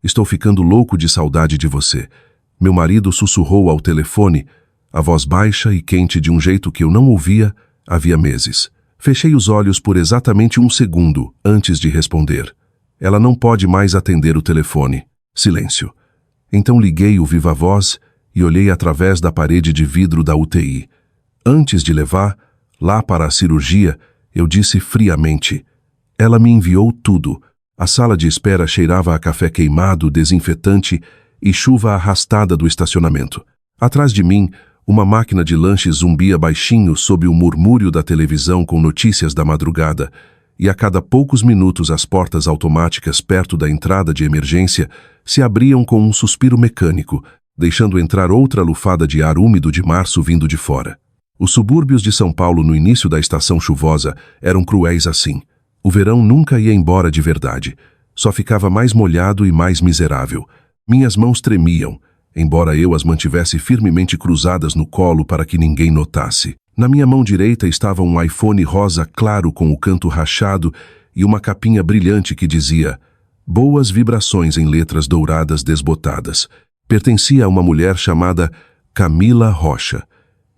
Estou ficando louco de saudade de você. Meu marido sussurrou ao telefone, a voz baixa e quente de um jeito que eu não ouvia havia meses. Fechei os olhos por exatamente 1 segundo antes de responder. Ela não pode mais atender o telefone. Silêncio. Então liguei o viva-voz e olhei através da parede de vidro da UTI. Antes de levar lá para a cirurgia, eu disse friamente. Ela me enviou tudo. A sala de espera cheirava a café queimado, desinfetante e chuva arrastada do estacionamento. Atrás de mim, uma máquina de lanche zumbia baixinho sob o murmúrio da televisão com notícias da madrugada, e a cada poucos minutos as portas automáticas perto da entrada de emergência se abriam com um suspiro mecânico, deixando entrar outra lufada de ar úmido de março vindo de fora. Os subúrbios de São Paulo no início da estação chuvosa eram cruéis assim. O verão nunca ia embora de verdade. Só ficava mais molhado e mais miserável. Minhas mãos tremiam, embora eu as mantivesse firmemente cruzadas no colo para que ninguém notasse. Na minha mão direita estava um iPhone rosa claro com o canto rachado e uma capinha brilhante que dizia Boas Vibrações em letras douradas desbotadas. Pertencia a uma mulher chamada Camila Rocha,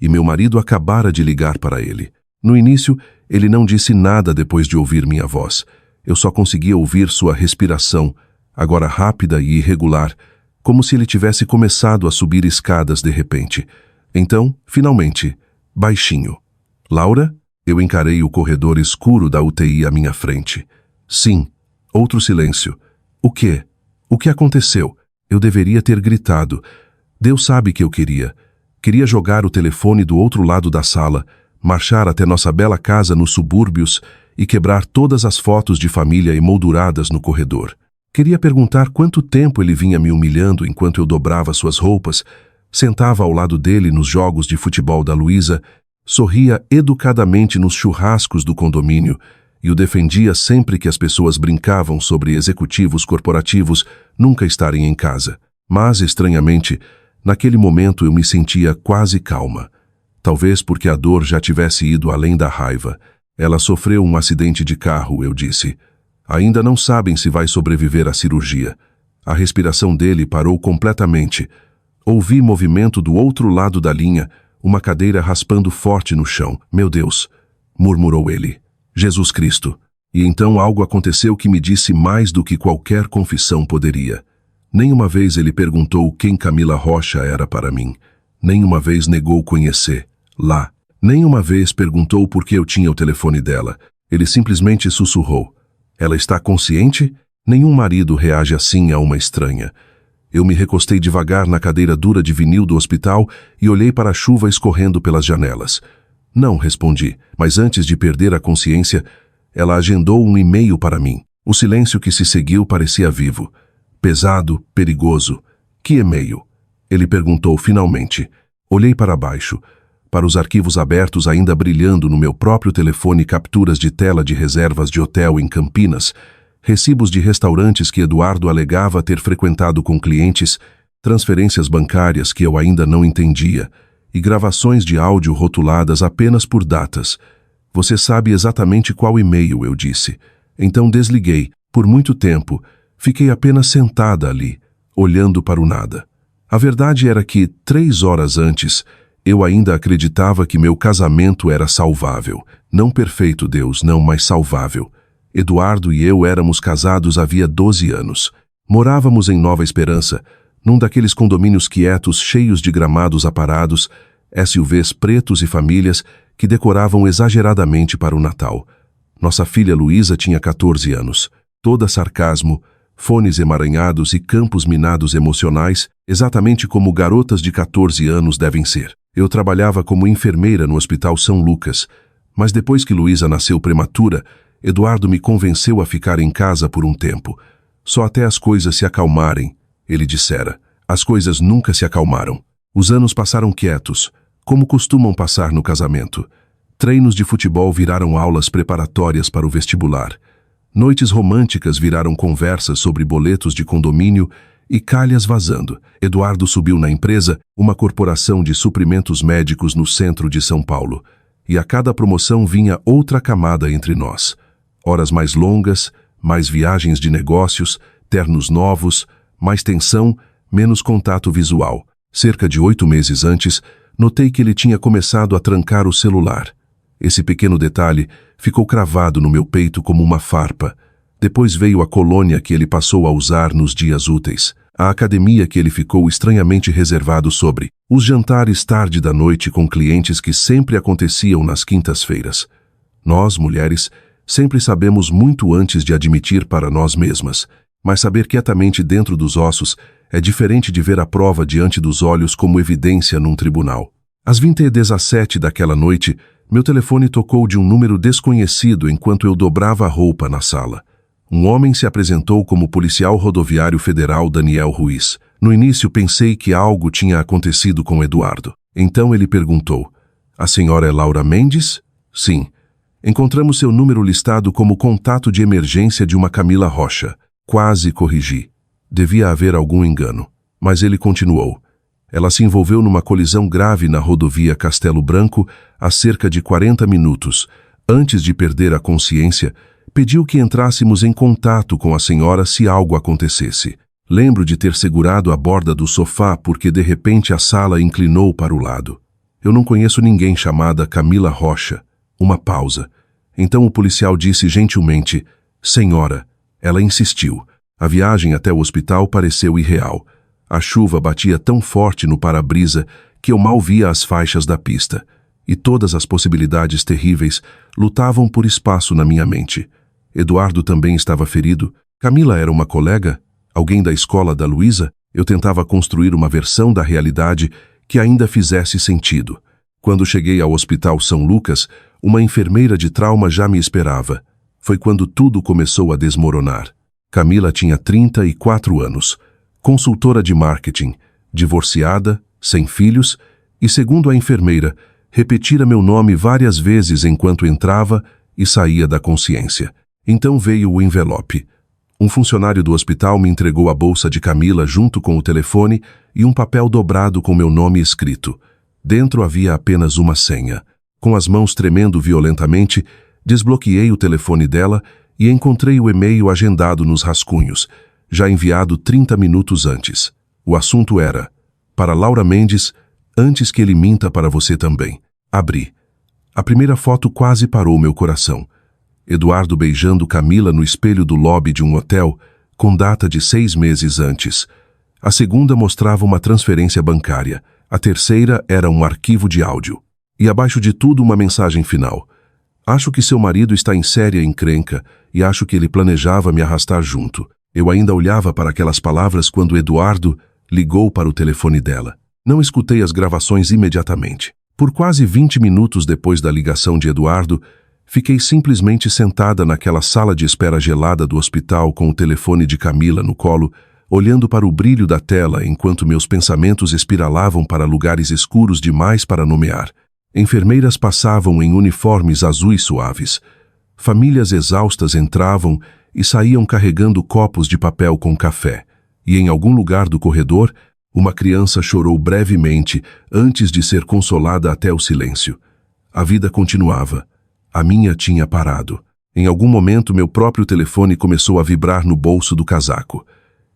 e meu marido acabara de ligar para ele. No início, ele não disse nada depois de ouvir minha voz. Eu só conseguia ouvir sua respiração, agora rápida e irregular, como se ele tivesse começado a subir escadas de repente. Então, finalmente, baixinho. Laura? Eu encarei o corredor escuro da UTI à minha frente. Sim. Outro silêncio. O quê? O que aconteceu? Eu deveria ter gritado. Deus sabe que eu queria. Queria jogar o telefone do outro lado da sala, marchar até nossa bela casa nos subúrbios e quebrar todas as fotos de família emolduradas no corredor. Queria perguntar quanto tempo ele vinha me humilhando enquanto eu dobrava suas roupas, sentava ao lado dele nos jogos de futebol da Luísa, sorria educadamente nos churrascos do condomínio e o defendia sempre que as pessoas brincavam sobre executivos corporativos nunca estarem em casa. Mas, estranhamente, naquele momento eu me sentia quase calma. Talvez porque a dor já tivesse ido além da raiva. Ela sofreu um acidente de carro, eu disse. Ainda não sabem se vai sobreviver à cirurgia. A respiração dele parou completamente. Ouvi movimento do outro lado da linha, uma cadeira raspando forte no chão. Meu Deus, murmurou ele. Jesus Cristo. E então algo aconteceu que me disse mais do que qualquer confissão poderia. Nenhuma vez ele perguntou quem Camila Rocha era para mim. Nenhuma vez negou conhecer. Lá. Nenhuma vez perguntou por que eu tinha o telefone dela. Ele simplesmente sussurrou. Ela está consciente? Nenhum marido reage assim a uma estranha. Eu me recostei devagar na cadeira dura de vinil do hospital e olhei para a chuva escorrendo pelas janelas. Não, respondi, mas antes de perder a consciência, ela agendou um e-mail para mim. O silêncio que se seguiu parecia vivo. Pesado, perigoso. Que e-mail? Ele perguntou finalmente. Olhei para baixo, para os arquivos abertos ainda brilhando no meu próprio telefone, capturas de tela de reservas de hotel em Campinas, recibos de restaurantes que Eduardo alegava ter frequentado com clientes, transferências bancárias que eu ainda não entendia, e gravações de áudio rotuladas apenas por datas. Você sabe exatamente qual e-mail, eu disse. Então desliguei. Por muito tempo, fiquei apenas sentada ali, olhando para o nada. A verdade era que, 3 horas antes, eu ainda acreditava que meu casamento era salvável. Não perfeito, Deus, não, mas salvável. Eduardo e eu éramos casados havia 12 anos. Morávamos em Nova Esperança, num daqueles condomínios quietos, cheios de gramados aparados, SUVs pretos e famílias que decoravam exageradamente para o Natal. Nossa filha Luísa tinha 14 anos. Toda sarcasmo, fones emaranhados e campos minados emocionais, exatamente como garotas de 14 anos devem ser. Eu trabalhava como enfermeira no Hospital São Lucas, mas depois que Luísa nasceu prematura, Eduardo me convenceu a ficar em casa por um tempo. Só até as coisas se acalmarem, ele dissera. As coisas nunca se acalmaram. Os anos passaram quietos, como costumam passar no casamento. Treinos de futebol viraram aulas preparatórias para o vestibular. Noites românticas viraram conversas sobre boletos de condomínio e calhas vazando. Eduardo subiu na empresa, uma corporação de suprimentos médicos no centro de São Paulo. E a cada promoção vinha outra camada entre nós. Horas mais longas, mais viagens de negócios, ternos novos, Mais tensão, menos contato visual. Cerca de 8 meses antes, notei que ele tinha começado a trancar o celular. Esse pequeno detalhe ficou cravado no meu peito como uma farpa. Depois veio a colônia que ele passou a usar nos dias úteis. A academia que ele ficou estranhamente reservado sobre. Os jantares tarde da noite com clientes que sempre aconteciam nas quintas-feiras. Nós, mulheres, sempre sabemos muito antes de admitir para nós mesmas, mas saber quietamente dentro dos ossos é diferente de ver a prova diante dos olhos como evidência num tribunal. Às 20h17 daquela noite, meu telefone tocou de um número desconhecido enquanto eu dobrava a roupa na sala. Um homem se apresentou como policial rodoviário federal Daniel Ruiz. No início pensei que algo tinha acontecido com Eduardo. Então ele perguntou: "A senhora é Laura Mendes?" "Sim. Encontramos seu número listado como contato de emergência de uma Camila Rocha." Quase corrigi. Devia haver algum engano. Mas ele continuou: "Ela se envolveu numa colisão grave na rodovia Castelo Branco há cerca de 40 minutos. Antes de perder a consciência, pediu que entrássemos em contato com a senhora se algo acontecesse. Lembro de ter segurado a borda do sofá porque de repente a sala inclinou para o lado. Eu não conheço ninguém chamada Camila Rocha." Uma pausa. Então o policial disse gentilmente: "Senhora." Ela insistiu. A viagem até o hospital pareceu irreal. A chuva batia tão forte no para-brisa que eu mal via as faixas da pista. E todas as possibilidades terríveis lutavam por espaço na minha mente. Eduardo também estava ferido. Camila era uma colega? Alguém da escola da Luísa? Eu tentava construir uma versão da realidade que ainda fizesse sentido. Quando cheguei ao Hospital São Lucas, uma enfermeira de trauma já me esperava. Foi quando tudo começou a desmoronar. Camila tinha 34 anos, consultora de marketing, divorciada, sem filhos e, segundo a enfermeira, repetira meu nome várias vezes enquanto entrava e saía da consciência. Então veio o envelope. Um funcionário do hospital me entregou a bolsa de Camila junto com o telefone e um papel dobrado com meu nome escrito. Dentro havia apenas uma senha. Com as mãos tremendo violentamente, desbloqueei o telefone dela e encontrei o e-mail agendado nos rascunhos, já enviado 30 minutos antes. O assunto era: "Para Laura Mendes, antes que ele minta para você também." Abri. A primeira foto quase parou meu coração. Eduardo beijando Camila no espelho do lobby de um hotel, com data de 6 meses antes. A segunda mostrava uma transferência bancária. A terceira era um arquivo de áudio. E abaixo de tudo uma mensagem final: "Acho que seu marido está em séria encrenca e acho que ele planejava me arrastar junto." Eu ainda olhava para aquelas palavras quando Eduardo ligou para o telefone dela. Não escutei as gravações imediatamente. Por quase 20 minutos depois da ligação de Eduardo, fiquei simplesmente sentada naquela sala de espera gelada do hospital com o telefone de Camila no colo, olhando para o brilho da tela enquanto meus pensamentos espiralavam para lugares escuros demais para nomear. Enfermeiras passavam em uniformes azuis suaves. Famílias exaustas entravam e saíam carregando copos de papel com café. E em algum lugar do corredor, uma criança chorou brevemente antes de ser consolada até o silêncio. A vida continuava. A minha tinha parado. Em algum momento, meu próprio telefone começou a vibrar no bolso do casaco.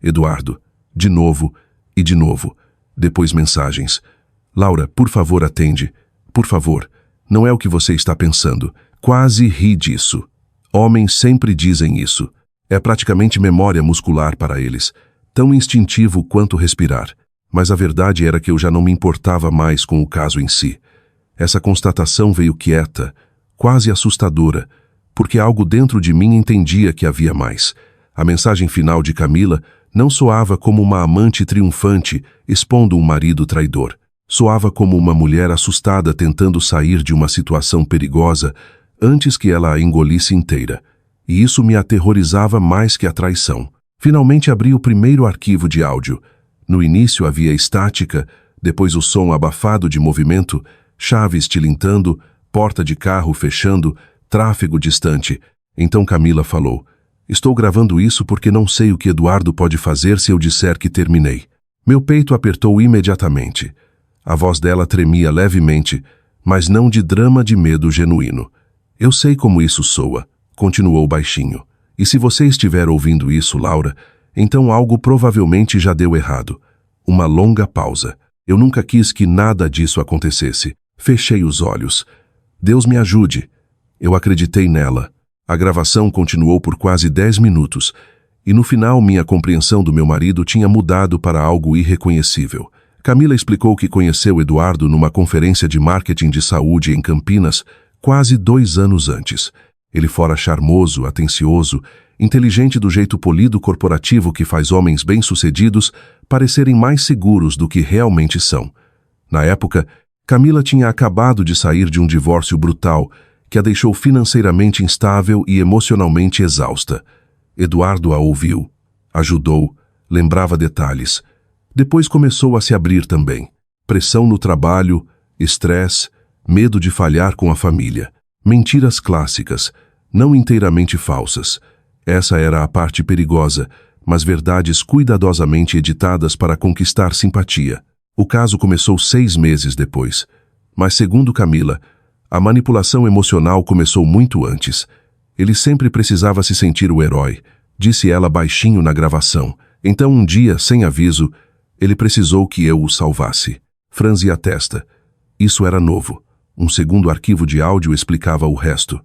Eduardo. De novo e de novo. Depois mensagens. "Laura, por favor, atende. Por favor, não é o que você está pensando." Quase ri disso. Homens sempre dizem isso. É praticamente memória muscular para eles, tão instintivo quanto respirar. Mas a verdade era que eu já não me importava mais com o caso em si. Essa constatação veio quieta, quase assustadora, porque algo dentro de mim entendia que havia mais. A mensagem final de Camila não soava como uma amante triunfante expondo um marido traidor. Soava como uma mulher assustada tentando sair de uma situação perigosa antes que ela a engolisse inteira. E isso me aterrorizava mais que a traição. Finalmente abri o primeiro arquivo de áudio. No início havia estática, depois o som abafado de movimento, chaves tilintando, porta de carro fechando, tráfego distante. Então Camila falou: "Estou gravando isso porque não sei o que Eduardo pode fazer se eu disser que terminei." Meu peito apertou imediatamente. A voz dela tremia levemente, mas não de drama de medo genuíno. "Eu sei como isso soa", continuou baixinho. "E se você estiver ouvindo isso, Laura, Então algo provavelmente já deu errado. Uma longa pausa. Eu nunca quis que nada disso acontecesse. Fechei os olhos. Deus me ajude. Eu acreditei nela. A gravação continuou por quase 10 minutos. E no final minha compreensão do meu marido tinha mudado para algo irreconhecível. Camila explicou que conheceu Eduardo numa conferência de marketing de saúde em Campinas, quase 2 anos antes. Ele fora charmoso, atencioso, inteligente do jeito polido corporativo que faz homens bem-sucedidos parecerem mais seguros do que realmente são. Na época, Camila tinha acabado de sair de um divórcio brutal que a deixou financeiramente instável e emocionalmente exausta. Eduardo a ouviu, ajudou, lembrava detalhes. Depois começou a se abrir também. Pressão no trabalho, estresse, medo de falhar com a família. Mentiras clássicas, não inteiramente falsas. Essa era a parte perigosa, mas verdades cuidadosamente editadas para conquistar simpatia. O caso começou 6 meses depois. Mas, segundo Camila, a manipulação emocional começou muito antes. Ele sempre precisava se sentir o herói, disse ela baixinho na gravação. Então, um dia, sem aviso, ele precisou que eu o salvasse. Franzi a testa. Isso era novo. Um segundo arquivo de áudio explicava o resto.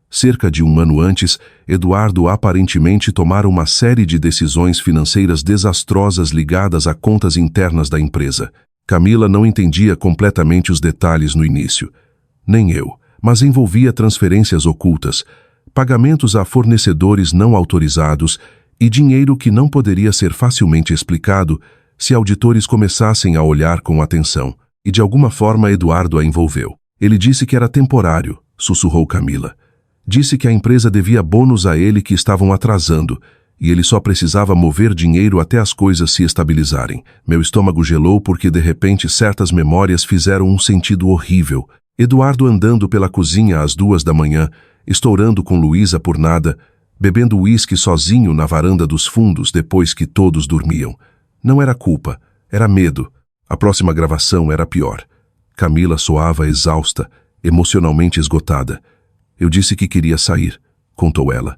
Cerca de 1 ano antes, Eduardo aparentemente tomara uma série de decisões financeiras desastrosas ligadas a contas internas da empresa. Camila não entendia completamente os detalhes no início. Nem eu, mas envolvia transferências ocultas, pagamentos a fornecedores não autorizados e dinheiro que não poderia ser facilmente explicado se auditores começassem a olhar com atenção. E de alguma forma Eduardo a envolveu. Ele disse que era temporário, sussurrou Camila. Disse que a empresa devia bônus a ele que estavam atrasando, e ele só precisava mover dinheiro até as coisas se estabilizarem. Meu estômago gelou porque de repente certas memórias fizeram um sentido horrível. Eduardo andando pela cozinha às 2 da manhã, estourando com Luísa por nada, bebendo uísque sozinho na varanda dos fundos depois que todos dormiam. Não era culpa, era medo. A próxima gravação era pior. Camila soava exausta, emocionalmente esgotada. Eu disse que queria sair, contou ela.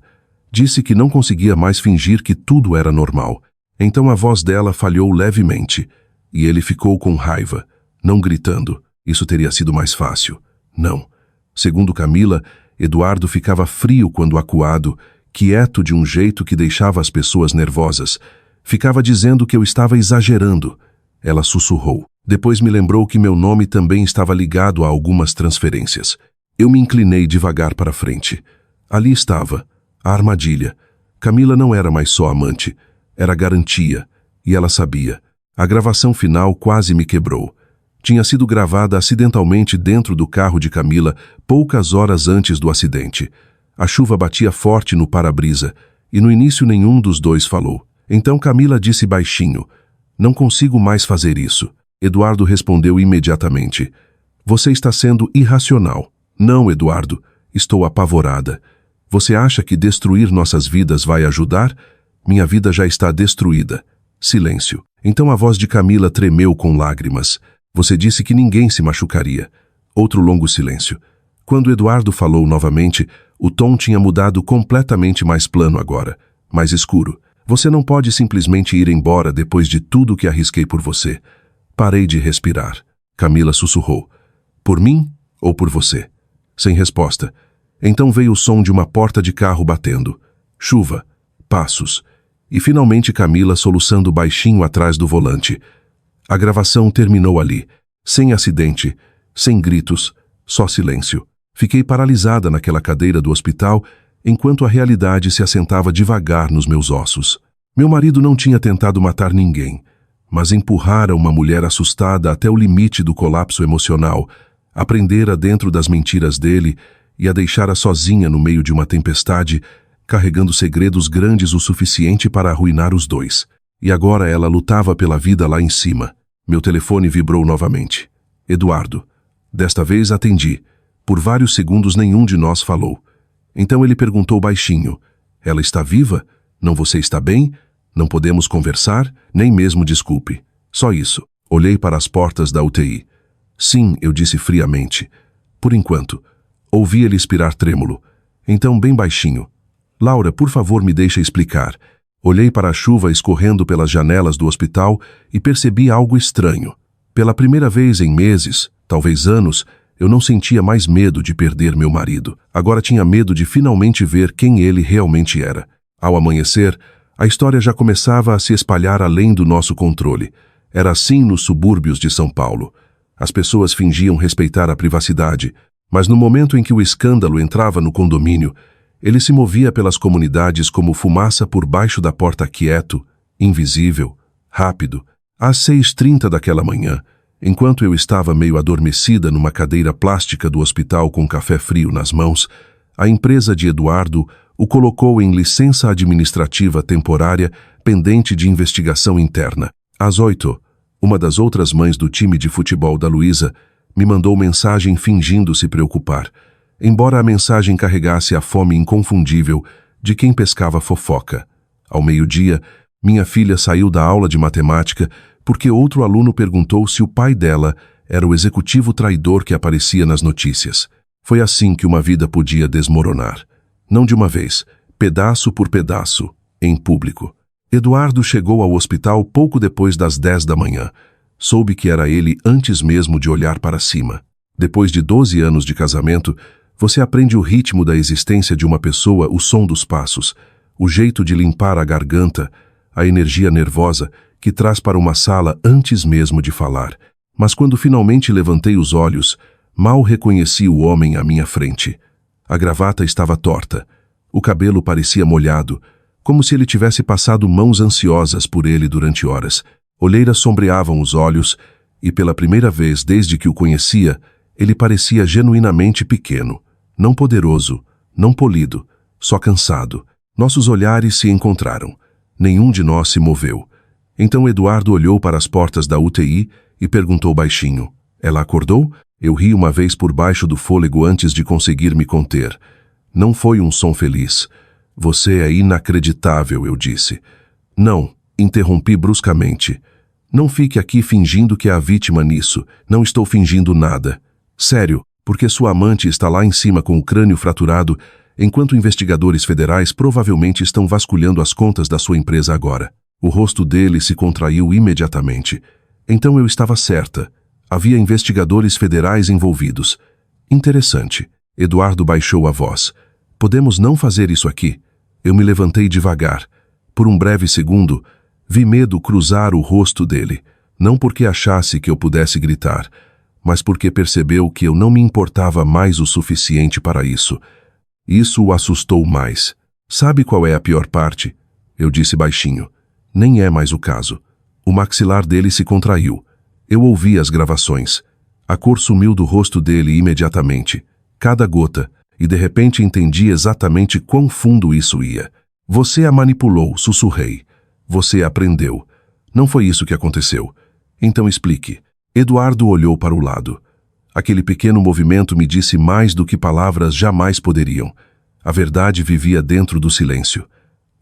Disse que não conseguia mais fingir que tudo era normal. Então a voz dela falhou levemente, e ele ficou com raiva, não gritando. Isso teria sido mais fácil. Não. Segundo Camila, Eduardo ficava frio quando acuado, quieto de um jeito que deixava as pessoas nervosas. Ficava dizendo que eu estava exagerando. Ela sussurrou. Depois me lembrou que meu nome também estava ligado a algumas transferências. Eu me inclinei devagar para frente. Ali estava, a armadilha. Camila não era mais só amante, era garantia, e ela sabia. A gravação final quase me quebrou. Tinha sido gravada acidentalmente dentro do carro de Camila poucas horas antes do acidente. A chuva batia forte no para-brisa, e no início nenhum dos dois falou. Então Camila disse baixinho, "Não consigo mais fazer isso." Eduardo respondeu imediatamente, "Você está sendo irracional." "Não, Eduardo, estou apavorada. Você acha que destruir nossas vidas vai ajudar? Minha vida já está destruída." Silêncio. Então a voz de Camila tremeu com lágrimas. "Você disse que ninguém se machucaria." Outro longo silêncio. Quando Eduardo falou novamente, o tom tinha mudado completamente mais plano agora, mais escuro. "Você não pode simplesmente ir embora depois de tudo que arrisquei por você." Parei de respirar. Camila sussurrou. "Por mim ou por você?" Sem resposta. Então veio o som de uma porta de carro batendo. Chuva. Passos. E finalmente Camila soluçando baixinho atrás do volante. A gravação terminou ali. Sem acidente, sem gritos, só silêncio. Fiquei paralisada naquela cadeira do hospital enquanto a realidade se assentava devagar nos meus ossos. Meu marido não tinha tentado matar ninguém, mas empurrara uma mulher assustada até o limite do colapso emocional, a prendera dentro das mentiras dele e a deixara sozinha no meio de uma tempestade, carregando segredos grandes o suficiente para arruinar os dois. E agora ela lutava pela vida lá em cima. Meu telefone vibrou novamente. Eduardo. Desta vez atendi. Por vários segundos nenhum de nós falou. Então ele perguntou baixinho, "Ela está viva? Não você está bem? Não podemos conversar? Nem mesmo desculpe." Só isso. Olhei para as portas da UTI. "Sim", eu disse friamente. "Por enquanto." Ouvi ele expirar trêmulo. Então, bem baixinho, "Laura, por favor, me deixa explicar." Olhei para a chuva escorrendo pelas janelas do hospital e percebi algo estranho. Pela primeira vez em meses, talvez anos, eu não sentia mais medo de perder meu marido. Agora tinha medo de finalmente ver quem ele realmente era. Ao amanhecer, a história já começava a se espalhar além do nosso controle. Era assim nos subúrbios de São Paulo. As pessoas fingiam respeitar a privacidade, mas no momento em que o escândalo entrava no condomínio, ele se movia pelas comunidades como fumaça por baixo da porta, quieto, invisível, rápido. Às 6h30 daquela manhã, enquanto eu estava meio adormecida numa cadeira plástica do hospital com café frio nas mãos, a empresa de Eduardo o colocou em licença administrativa temporária pendente de investigação interna. Às 8h, uma das outras mães do time de futebol da Luísa me mandou mensagem fingindo se preocupar, embora a mensagem carregasse a fome inconfundível de quem pescava fofoca. Ao meio-dia, minha filha saiu da aula de matemática porque outro aluno perguntou se o pai dela era o executivo traidor que aparecia nas notícias. Foi assim que uma vida podia desmoronar. Não de uma vez, pedaço por pedaço, em público. Eduardo chegou ao hospital pouco depois das 10 da manhã. Soube que era ele antes mesmo de olhar para cima. Depois de 12 anos de casamento, você aprende o ritmo da existência de uma pessoa, o som dos passos, o jeito de limpar a garganta, a energia nervosa que traz para uma sala antes mesmo de falar. Mas quando finalmente levantei os olhos, mal reconheci o homem à minha frente. A gravata estava torta. O cabelo parecia molhado, como se ele tivesse passado mãos ansiosas por ele durante horas. Olheiras sombreavam os olhos e, pela primeira vez desde que o conhecia, ele parecia genuinamente pequeno. Não poderoso, não polido, só cansado. Nossos olhares se encontraram. Nenhum de nós se moveu. Então Eduardo olhou para as portas da UTI e perguntou baixinho: "Ela acordou?" Eu ri uma vez por baixo do fôlego antes de conseguir me conter. Não foi um som feliz. "Você é inacreditável", eu disse. "Não", interrompi bruscamente. "Não fique aqui fingindo que é a vítima nisso. Não estou fingindo nada. Sério, porque sua amante está lá em cima com o crânio fraturado, enquanto investigadores federais provavelmente estão vasculhando as contas da sua empresa agora." O rosto dele se contraiu imediatamente. Então eu estava certa. Havia investigadores federais envolvidos. Interessante. Eduardo baixou a voz. "Podemos não fazer isso aqui?" Eu me levantei devagar. Por um breve segundo, vi medo cruzar o rosto dele. Não porque achasse que eu pudesse gritar, mas porque percebeu que eu não me importava mais o suficiente para isso. Isso o assustou mais. "Sabe qual é a pior parte?" Eu disse baixinho. "Nem é mais o caso." O maxilar dele se contraiu. Eu ouvi as gravações. A cor sumiu do rosto dele imediatamente. Cada gota, e de repente entendi exatamente quão fundo isso ia. "Você a manipulou", sussurrei. "Você aprendeu." "Não foi isso que aconteceu." "Então explique." Eduardo olhou para o lado. Aquele pequeno movimento me disse mais do que palavras jamais poderiam. A verdade vivia dentro do silêncio.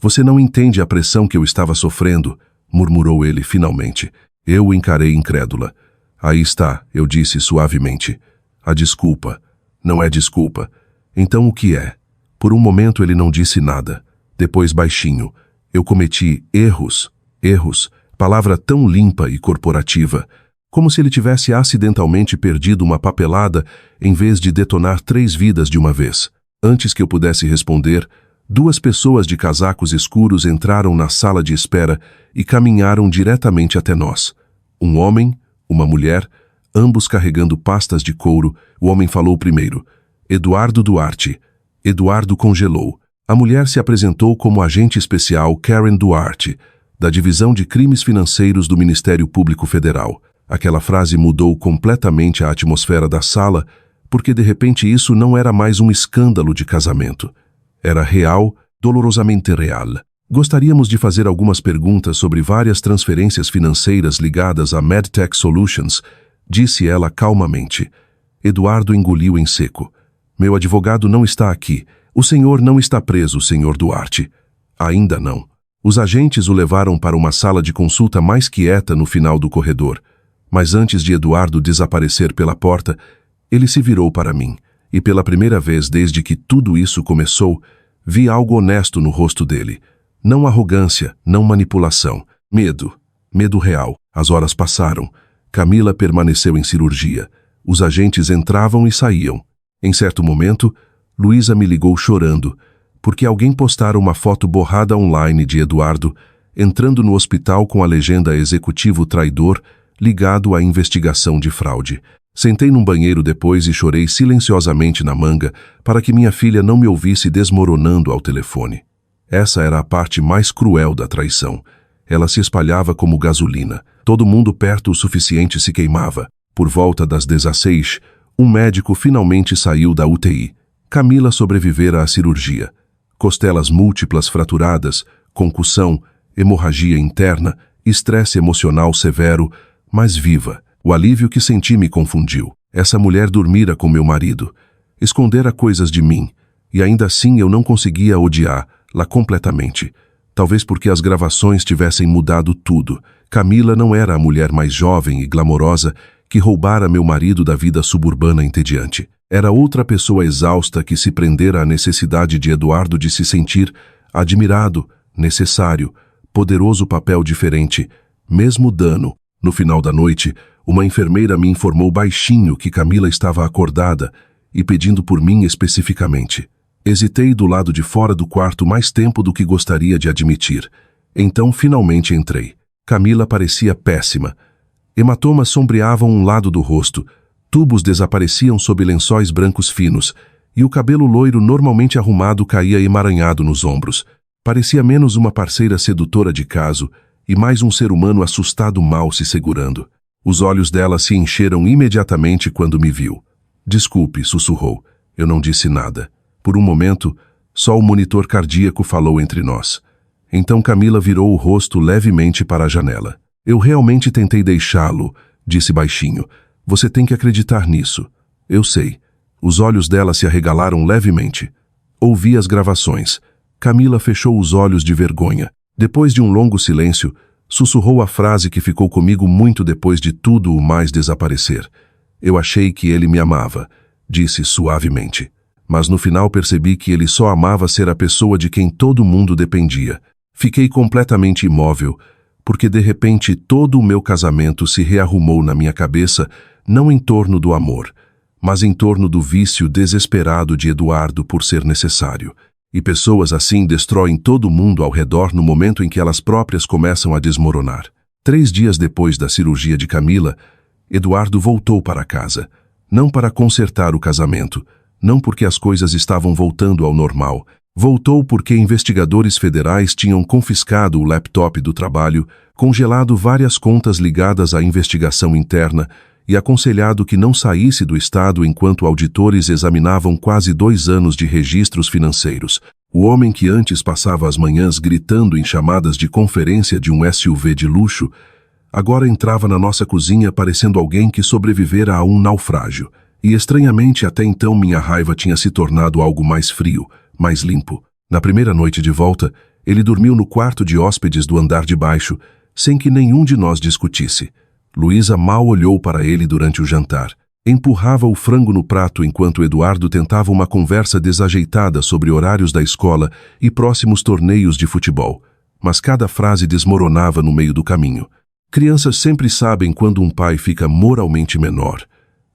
"Você não entende a pressão que eu estava sofrendo", murmurou ele finalmente. Eu o encarei incrédula. "Aí está", eu disse suavemente. "A desculpa." "Não é desculpa." "Então o que é?" Por um momento ele não disse nada. Depois baixinho: "Eu cometi erros." Erros, palavra tão limpa e corporativa, como se ele tivesse acidentalmente perdido uma papelada em vez de detonar 3 vidas de uma vez. Antes que eu pudesse responder, 2 pessoas de casacos escuros entraram na sala de espera e caminharam diretamente até nós. Um homem, uma mulher, ambos carregando pastas de couro. O homem falou primeiro: "Eduardo Duarte." Eduardo congelou. A mulher se apresentou como agente especial Karen Duarte, da Divisão de Crimes Financeiros do Ministério Público Federal. Aquela frase mudou completamente a atmosfera da sala, porque de repente isso não era mais um escândalo de casamento. Era real, dolorosamente real. "Gostaríamos de fazer algumas perguntas sobre várias transferências financeiras ligadas à MedTech Solutions", disse ela calmamente. Eduardo engoliu em seco. "Meu advogado não está aqui. O senhor não está preso, Sr. Duarte." "Ainda não." Os agentes o levaram para uma sala de consulta mais quieta no final do corredor. Mas antes de Eduardo desaparecer pela porta, ele se virou para mim, e pela primeira vez desde que tudo isso começou, vi algo honesto no rosto dele. Não arrogância, não manipulação. Medo. Medo real. As horas passaram. Camila permaneceu em cirurgia. Os agentes entravam e saíam. Em certo momento, Luísa me ligou chorando, porque alguém postara uma foto borrada online de Eduardo entrando no hospital com a legenda "Executivo traidor", ligado à investigação de fraude. Sentei num banheiro depois e chorei silenciosamente na manga para que minha filha não me ouvisse desmoronando ao telefone. Essa era a parte mais cruel da traição. Ela se espalhava como gasolina. Todo mundo perto o suficiente se queimava. Por volta das 16, um médico finalmente saiu da UTI. Camila sobrevivera à cirurgia. Costelas múltiplas fraturadas, concussão, hemorragia interna, estresse emocional severo, mas viva. O alívio que senti me confundiu. Essa mulher dormira com meu marido. Escondera coisas de mim. E ainda assim eu não conseguia odiá-la completamente. Talvez porque as gravações tivessem mudado tudo. Camila não era a mulher mais jovem e glamourosa que roubara meu marido da vida suburbana entediante. Era outra pessoa exausta que se prendera à necessidade de Eduardo de se sentir admirado, necessário, poderoso, papel diferente, mesmo dano. No final da noite, uma enfermeira me informou baixinho que Camila estava acordada e pedindo por mim especificamente. Hesitei do lado de fora do quarto mais tempo do que gostaria de admitir. Então finalmente entrei. Camila parecia péssima. Hematomas sombreavam um lado do rosto, tubos desapareciam sob lençóis brancos finos, e o cabelo loiro normalmente arrumado caía emaranhado nos ombros. Parecia menos uma parceira sedutora de caso e mais um ser humano assustado mal se segurando. Os olhos dela se encheram imediatamente quando me viu. "Desculpe", sussurrou. Eu não disse nada. Por um momento, só o monitor cardíaco falou entre nós. Então Camila virou o rosto levemente para a janela. "Eu realmente tentei deixá-lo", disse baixinho. "Você tem que acreditar nisso." "Eu sei." Os olhos dela se arregalaram levemente. Ouvi as gravações. Camila fechou os olhos de vergonha. Depois de um longo silêncio, sussurrou a frase que ficou comigo muito depois de tudo o mais desaparecer. "Eu achei que ele me amava", disse suavemente. Mas no final percebi que ele só amava ser a pessoa de quem todo mundo dependia. Fiquei completamente imóvel, porque de repente todo o meu casamento se rearrumou na minha cabeça, não em torno do amor, mas em torno do vício desesperado de Eduardo por ser necessário. E pessoas assim destroem todo mundo ao redor no momento em que elas próprias começam a desmoronar. 3 dias depois da cirurgia de Camila, Eduardo voltou para casa. Não para consertar o casamento, não porque as coisas estavam voltando ao normal. Voltou porque investigadores federais tinham confiscado o laptop do trabalho, congelado várias contas ligadas à investigação interna e aconselhado que não saísse do estado enquanto auditores examinavam quase 2 anos de registros financeiros. O homem que antes passava as manhãs gritando em chamadas de conferência de um SUV de luxo, agora entrava na nossa cozinha parecendo alguém que sobrevivera a um naufrágio. E estranhamente até então minha raiva tinha se tornado algo mais frio, mais limpo. Na primeira noite de volta, ele dormiu no quarto de hóspedes do andar de baixo, sem que nenhum de nós discutisse. Luísa mal olhou para ele durante o jantar. Empurrava o frango no prato enquanto Eduardo tentava uma conversa desajeitada sobre horários da escola e próximos torneios de futebol. Mas cada frase desmoronava no meio do caminho. Crianças sempre sabem quando um pai fica moralmente menor.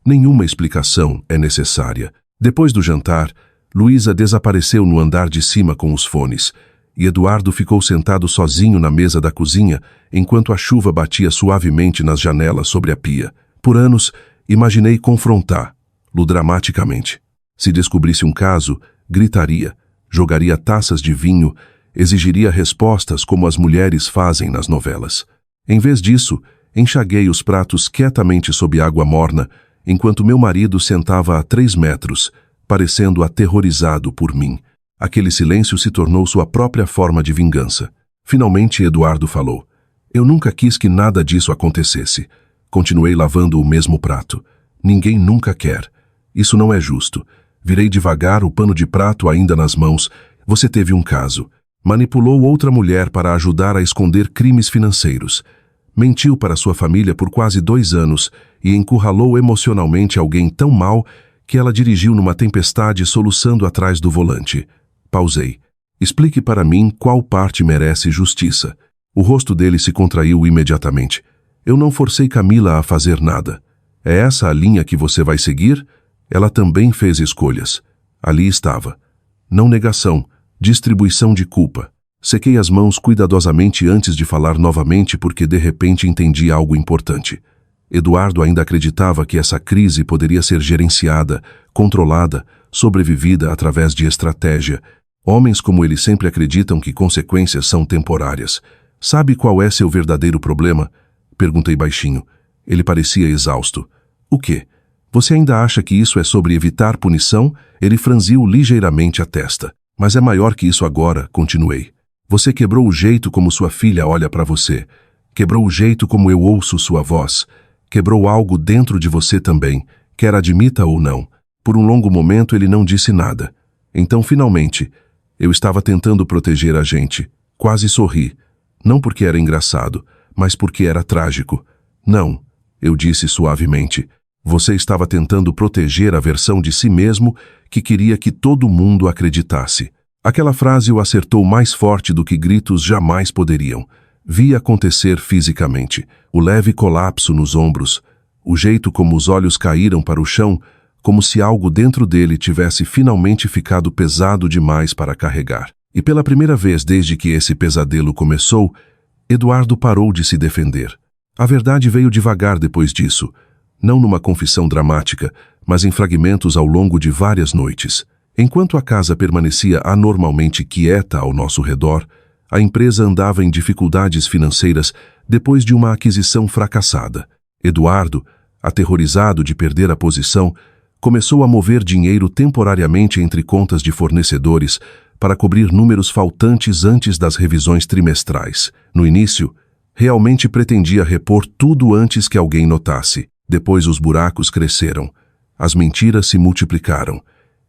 Nenhuma explicação é necessária. Depois do jantar, Luísa desapareceu no andar de cima com os fones, e Eduardo ficou sentado sozinho na mesa da cozinha enquanto a chuva batia suavemente nas janelas sobre a pia. Por anos, imaginei confrontá-lo dramaticamente. Se descobrisse um caso, gritaria, jogaria taças de vinho, exigiria respostas como as mulheres fazem nas novelas. Em vez disso, enxaguei os pratos quietamente sob água morna, enquanto meu marido sentava a 3 metros, parecendo aterrorizado por mim. Aquele silêncio se tornou sua própria forma de vingança. Finalmente Eduardo falou. Eu nunca quis que nada disso acontecesse. Continuei lavando o mesmo prato. Ninguém nunca quer. Isso não é justo. Virei devagar, o pano de prato ainda nas mãos. Você teve um caso. Manipulou outra mulher para ajudar a esconder crimes financeiros. Mentiu para sua família por quase 2 anos e encurralou emocionalmente alguém tão mal que ela dirigiu numa tempestade soluçando atrás do volante. Pausei. Explique para mim qual parte merece justiça. O rosto dele se contraiu imediatamente. Eu não forcei Camila a fazer nada. É essa a linha que você vai seguir? Ela também fez escolhas. Ali estava. Não negação, distribuição de culpa. Sequei as mãos cuidadosamente antes de falar novamente porque de repente entendi algo importante. Eduardo ainda acreditava que essa crise poderia ser gerenciada, controlada, sobrevivida através de estratégia. Homens como ele sempre acreditam que consequências são temporárias. Sabe qual é seu verdadeiro problema? Perguntei baixinho. Ele parecia exausto. O quê? Você ainda acha que isso é sobre evitar punição? Ele franziu ligeiramente a testa. Mas é maior que isso agora, continuei. Você quebrou o jeito como sua filha olha para você. Quebrou o jeito como eu ouço sua voz. Quebrou algo dentro de você também, quer admita ou não. Por um longo momento ele não disse nada. Então, finalmente, eu estava tentando proteger a gente. Quase sorri. Não porque era engraçado, mas porque era trágico. Não, eu disse suavemente. Você estava tentando proteger a versão de si mesmo que queria que todo mundo acreditasse. Aquela frase o acertou mais forte do que gritos jamais poderiam. Vi acontecer fisicamente, o leve colapso nos ombros, o jeito como os olhos caíram para o chão, como se algo dentro dele tivesse finalmente ficado pesado demais para carregar. E pela primeira vez desde que esse pesadelo começou, Eduardo parou de se defender. A verdade veio devagar depois disso, não numa confissão dramática, mas em fragmentos ao longo de várias noites. Enquanto a casa permanecia anormalmente quieta ao nosso redor, a empresa andava em dificuldades financeiras depois de uma aquisição fracassada. Eduardo, aterrorizado de perder a posição, começou a mover dinheiro temporariamente entre contas de fornecedores para cobrir números faltantes antes das revisões trimestrais. No início, realmente pretendia repor tudo antes que alguém notasse. Depois os buracos cresceram, as mentiras se multiplicaram,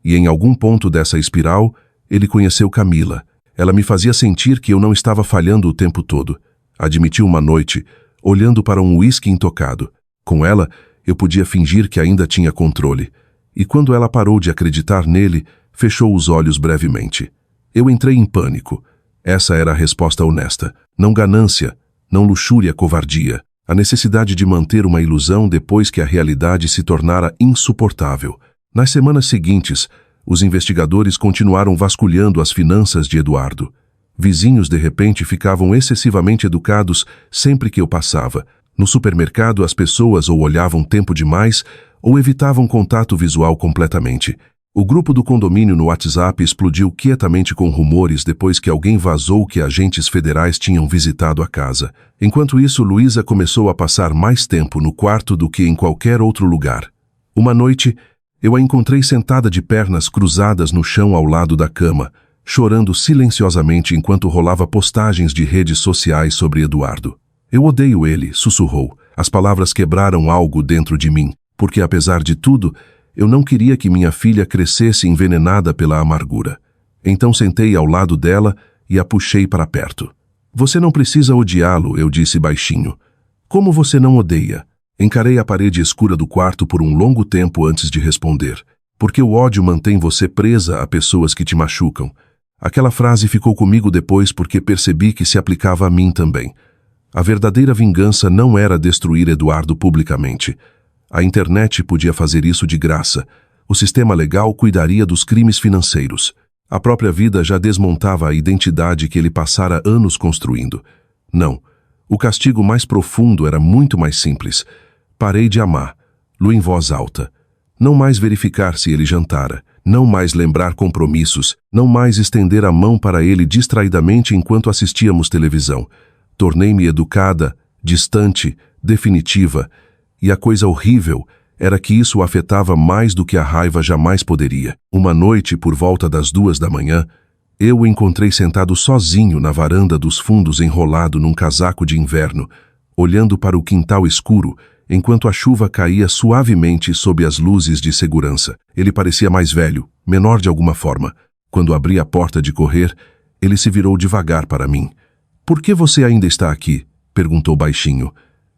e em algum ponto dessa espiral, ele conheceu Camila. Ela me fazia sentir que eu não estava falhando o tempo todo. Admiti uma noite, olhando para um uísque intocado. Com ela, eu podia fingir que ainda tinha controle. E quando ela parou de acreditar nele, fechou os olhos brevemente. Eu entrei em pânico. Essa era a resposta honesta. Não ganância, não luxúria, covardia. A necessidade de manter uma ilusão depois que a realidade se tornara insuportável. Nas semanas seguintes, os investigadores continuaram vasculhando as finanças de Eduardo. Vizinhos, de repente, ficavam excessivamente educados sempre que eu passava. No supermercado, as pessoas ou olhavam tempo demais ou evitavam contato visual completamente. O grupo do condomínio no WhatsApp explodiu quietamente com rumores depois que alguém vazou que agentes federais tinham visitado a casa. Enquanto isso, Luísa começou a passar mais tempo no quarto do que em qualquer outro lugar. Uma noite, eu a encontrei sentada de pernas cruzadas no chão ao lado da cama, chorando silenciosamente enquanto rolava postagens de redes sociais sobre Eduardo. Eu odeio ele, sussurrou. As palavras quebraram algo dentro de mim, porque apesar de tudo, eu não queria que minha filha crescesse envenenada pela amargura. Então sentei ao lado dela e a puxei para perto. Você não precisa odiá-lo, eu disse baixinho. Como você não odeia? Encarei a parede escura do quarto por um longo tempo antes de responder. Porque o ódio mantém você presa a pessoas que te machucam. Aquela frase ficou comigo depois porque percebi que se aplicava a mim também. A verdadeira vingança não era destruir Eduardo publicamente. A internet podia fazer isso de graça. O sistema legal cuidaria dos crimes financeiros. A própria vida já desmontava a identidade que ele passara anos construindo. Não. O castigo mais profundo era muito mais simples. Parei de amar-lo em voz alta. Não mais verificar se ele jantara. Não mais lembrar compromissos. Não mais estender a mão para ele distraidamente enquanto assistíamos televisão. Tornei-me educada, distante, definitiva. E a coisa horrível era que isso o afetava mais do que a raiva jamais poderia. Uma noite, por volta das 2 da manhã, eu o encontrei sentado sozinho na varanda dos fundos enrolado num casaco de inverno, olhando para o quintal escuro, enquanto a chuva caía suavemente sob as luzes de segurança. Ele parecia mais velho, menor de alguma forma. Quando abri a porta de correr, ele se virou devagar para mim. "Por que você ainda está aqui?" perguntou baixinho.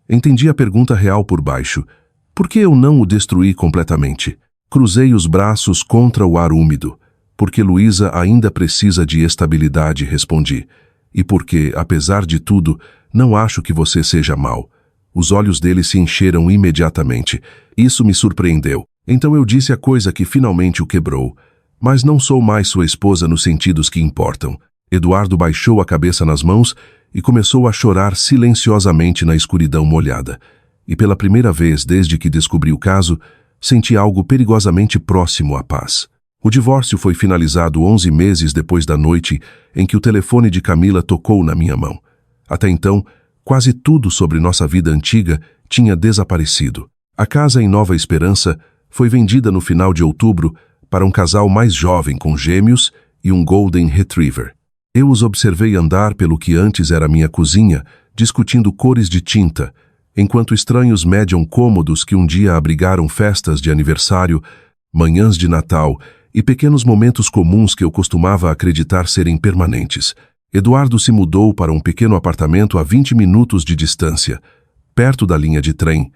Entendi a pergunta real por baixo. Por que eu não o destruí completamente? Cruzei os braços contra o ar úmido. Porque Luísa ainda precisa de estabilidade, respondi. E porque, apesar de tudo, não acho que você seja mau. Os olhos dele se encheram imediatamente. Isso me surpreendeu. Então eu disse a coisa que finalmente o quebrou. Mas não sou mais sua esposa nos sentidos que importam. Eduardo baixou a cabeça nas mãos e começou a chorar silenciosamente na escuridão molhada. E pela primeira vez desde que descobri o caso, senti algo perigosamente próximo à paz. O divórcio foi finalizado 11 meses depois da noite em que o telefone de Camila tocou na minha mão. Até então, quase tudo sobre nossa vida antiga tinha desaparecido. A casa em Nova Esperança foi vendida no final de outubro para um casal mais jovem com gêmeos e um Golden Retriever. Eu os observei andar pelo que antes era minha cozinha, discutindo cores de tinta, enquanto estranhos médium cômodos que um dia abrigaram festas de aniversário, manhãs de Natal e pequenos momentos comuns que eu costumava acreditar serem permanentes. Eduardo se mudou para um pequeno apartamento a 20 minutos de distância, perto da linha de trem,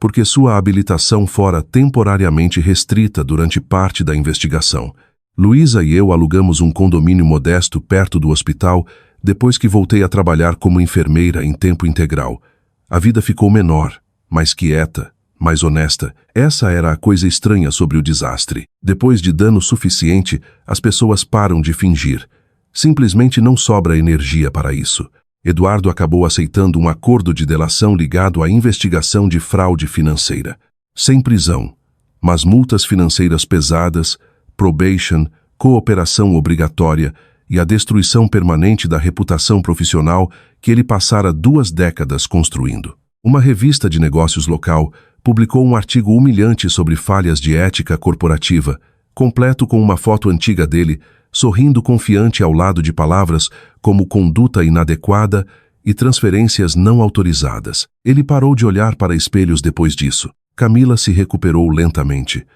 porque sua habilitação fora temporariamente restrita durante parte da investigação. Luísa e eu alugamos um condomínio modesto perto do hospital depois que voltei a trabalhar como enfermeira em tempo integral. A vida ficou menor, mais quieta, mais honesta. Essa era a coisa estranha sobre o desastre. Depois de dano suficiente, as pessoas param de fingir. Simplesmente não sobra energia para isso. Eduardo acabou aceitando um acordo de delação ligado à investigação de fraude financeira. Sem prisão, mas multas financeiras pesadas, probation, cooperação obrigatória e a destruição permanente da reputação profissional que ele passara 2 décadas construindo. Uma revista de negócios local publicou um artigo humilhante sobre falhas de ética corporativa, completo com uma foto antiga dele, sorrindo confiante ao lado de palavras como conduta inadequada e transferências não autorizadas. Ele parou de olhar para espelhos depois disso. Camila se recuperou lentamente.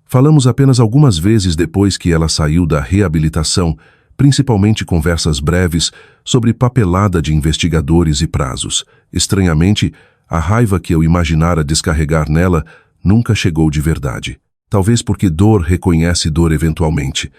Falamos apenas algumas vezes depois que ela saiu da reabilitação, principalmente conversas breves sobre papelada de investigadores e prazos. Estranhamente, a raiva que eu imaginara descarregar nela nunca chegou de verdade. Talvez porque dor reconhece dor eventualmente.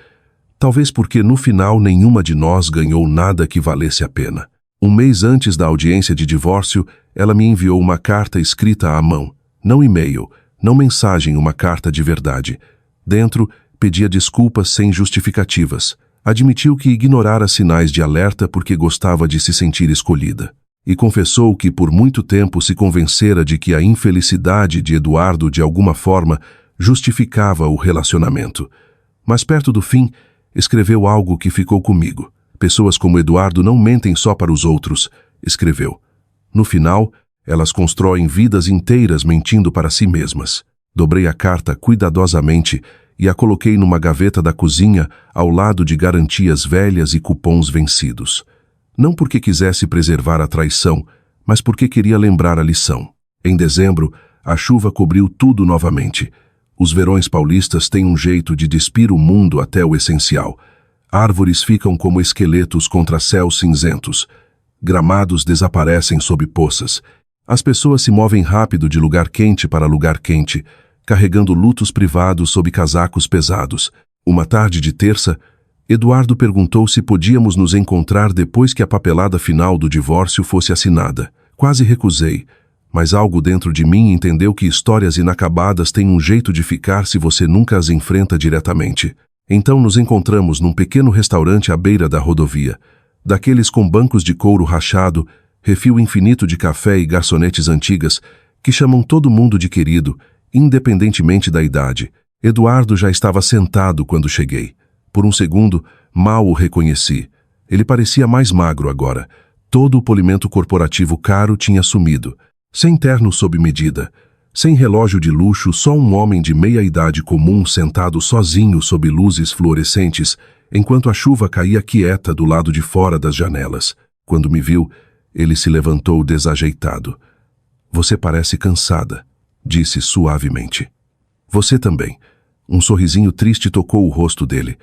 Talvez porque no final nenhuma de nós ganhou nada que valesse a pena. Um mês antes da audiência de divórcio, ela me enviou uma carta escrita à mão, não e-mail, não mensagem, uma carta de verdade. Dentro, pedia desculpas sem justificativas. Admitiu que ignorara sinais de alerta porque gostava de se sentir escolhida. E confessou que por muito tempo se convencera de que a infelicidade de Eduardo de alguma forma justificava o relacionamento. Mas perto do fim, escreveu algo que ficou comigo. Pessoas como Eduardo não mentem só para os outros, escreveu. No final, elas constroem vidas inteiras mentindo para si mesmas. Dobrei a carta cuidadosamente e a coloquei numa gaveta da cozinha ao lado de garantias velhas e cupons vencidos. Não porque quisesse preservar a traição, mas porque queria lembrar a lição. Em dezembro, a chuva cobriu tudo novamente. Os verões paulistas têm um jeito de despir o mundo até o essencial. Árvores ficam como esqueletos contra céus cinzentos. Gramados desaparecem sob poças. As pessoas se movem rápido de lugar quente para lugar quente, carregando lutos privados sob casacos pesados. Uma tarde de terça, Eduardo perguntou se podíamos nos encontrar depois que a papelada final do divórcio fosse assinada. Quase recusei, mas algo dentro de mim entendeu que histórias inacabadas têm um jeito de ficar se você nunca as enfrenta diretamente. Então nos encontramos num pequeno restaurante à beira da rodovia, daqueles com bancos de couro rachado, refil infinito de café e garçonetes antigas que chamam todo mundo de querido, independentemente da idade. Eduardo já estava sentado quando cheguei. Por um segundo, mal o reconheci. Ele parecia mais magro agora. Todo o polimento corporativo caro tinha sumido. Sem terno sob medida, sem relógio de luxo, só um homem de meia-idade comum sentado sozinho sob luzes fluorescentes, enquanto a chuva caía quieta do lado de fora das janelas. Quando me viu, ele se levantou desajeitado. "Você parece cansada", disse suavemente. "Você também." Um sorrisinho triste tocou o rosto dele.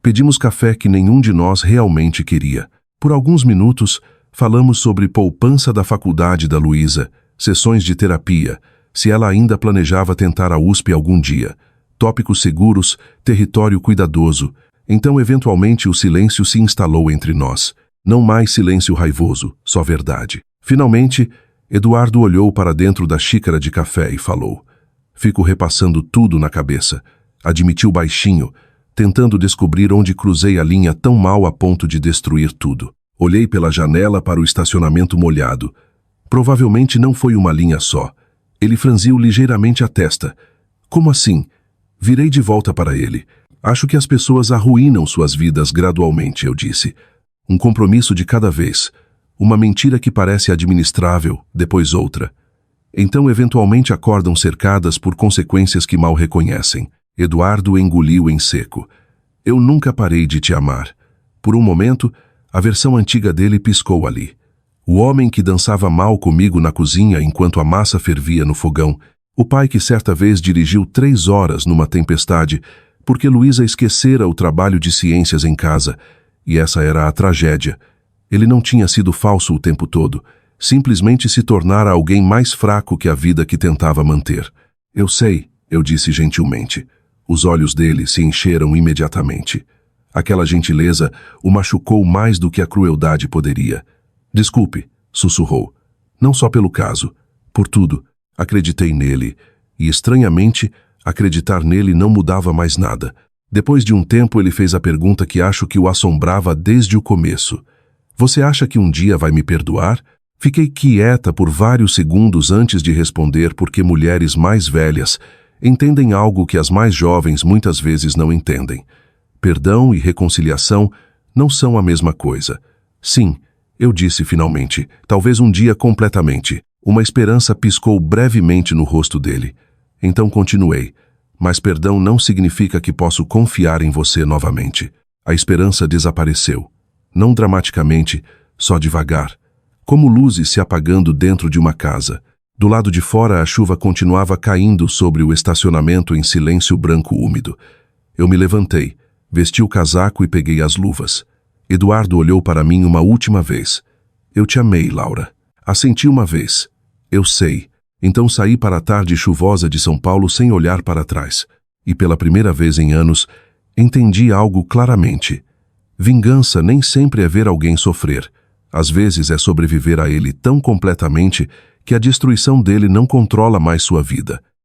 Pedimos café que nenhum de nós realmente queria. Por alguns minutos, falamos sobre poupança da faculdade da Luísa, sessões de terapia, se ela ainda planejava tentar a USP algum dia, tópicos seguros, território cuidadoso. Então, eventualmente, o silêncio se instalou entre nós. Não mais silêncio raivoso, só verdade. Finalmente, Eduardo olhou para dentro da xícara de café e falou: "Fico repassando tudo na cabeça", admitiu baixinho, tentando descobrir onde cruzei a linha tão mal a ponto de destruir tudo. Olhei pela janela para o estacionamento molhado. Provavelmente não foi uma linha só. Ele franziu ligeiramente a testa. Como assim? Virei de volta para ele. Acho que as pessoas arruinam suas vidas gradualmente, eu disse. Um compromisso de cada vez. Uma mentira que parece administrável, depois outra. Então, eventualmente, acordam cercadas por consequências que mal reconhecem. Eduardo engoliu em seco. Eu nunca parei de te amar. Por um momento, a versão antiga dele piscou ali. O homem que dançava mal comigo na cozinha enquanto a massa fervia no fogão. O pai que certa vez dirigiu 3 horas numa tempestade porque Luísa esquecera o trabalho de ciências em casa. E essa era a tragédia. Ele não tinha sido falso o tempo todo. Simplesmente se tornara alguém mais fraco que a vida que tentava manter. Eu sei, eu disse gentilmente. Os olhos dele se encheram imediatamente. Aquela gentileza o machucou mais do que a crueldade poderia. Desculpe, sussurrou. Não só pelo caso. Por tudo. Acreditei nele. E, estranhamente, acreditar nele não mudava mais nada. Depois de um tempo, ele fez a pergunta que acho que o assombrava desde o começo. Você acha que um dia vai me perdoar? Fiquei quieta por vários segundos antes de responder porque mulheres mais velhas entendem algo que as mais jovens muitas vezes não entendem. Perdão e reconciliação não são a mesma coisa. Sim, eu disse finalmente, talvez um dia completamente. Uma esperança piscou brevemente no rosto dele. Então continuei. Mas perdão não significa que posso confiar em você novamente. A esperança desapareceu. Não dramaticamente, só devagar. Como luzes se apagando dentro de uma casa. Do lado de fora, a chuva continuava caindo sobre o estacionamento em silêncio branco úmido. Eu me levantei, vesti o casaco e peguei as luvas. Eduardo olhou para mim uma última vez. Eu te amei, Laura. Assenti uma vez. Eu sei. Então saí para a tarde chuvosa de São Paulo sem olhar para trás. E pela primeira vez em anos, entendi algo claramente. Vingança nem sempre é ver alguém sofrer. Às vezes é sobreviver a ele tão completamente que a destruição dele não controla mais sua vida.